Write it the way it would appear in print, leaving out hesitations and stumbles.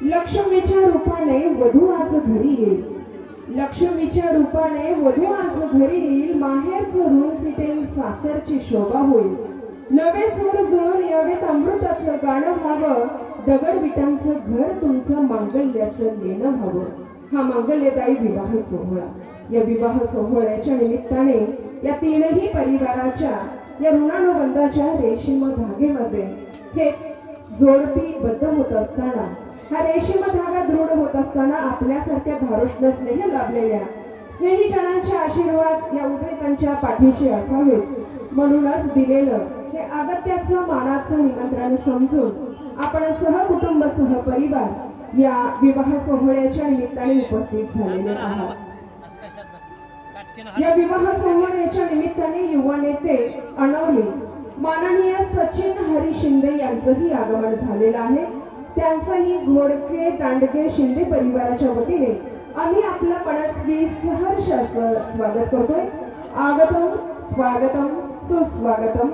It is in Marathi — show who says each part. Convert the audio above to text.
Speaker 1: लक्ष्मीच्या रूपाने वधू आज घरी येईल, लक्ष्मीच्या रूपाने वधू आज घरी येईल, माहेरचं ऋण फिटेल, सासरची शोभा होईल, नवे सूर जुळून यावेत, अमृताचं गाणं व्हावं, दगडविटांचं घर तुमचं मांगल्याचं लेणं व्हावं. हा मांगल्यदायी विवाह सोहळा, या विवाह सोहळ्याच्या निमित्ताने या तीनही परिवाराच्या या ऋणानुबंधाच्या रेशीम धागेमध्ये हे जोडपी बद्ध होत असताना, हा रेशीम धागा दृढ होत असताना आपल्यासारख्या धारोष्ण स्नेह लाभलेल्या स्नेहीजनांचे आशीर्वाद या उभयतांच्या पाठीशी असावेत म्हणूनच दिलेलं हे अगत्याचं मानाचं निमंत्रण समजून आपण सहकुटुंब सहपरिवार या विवाह सोहळ्याच्या निमित्ताने उपस्थित झालेले आहात. या विवाह सोहळ्याच्या निमित्ताने युवा नेते अनवले माननीय सचिन हरी शिंदे यांचंही आगमन झालेलं आहे. त्यांचंही घोडके दांडगे शिंदे परिवाराच्या वतीने आम्ही आपलं मनस्वी सहर्ष असं स्वागत करतोय. आगतम स्वागतम सुस्वागतम.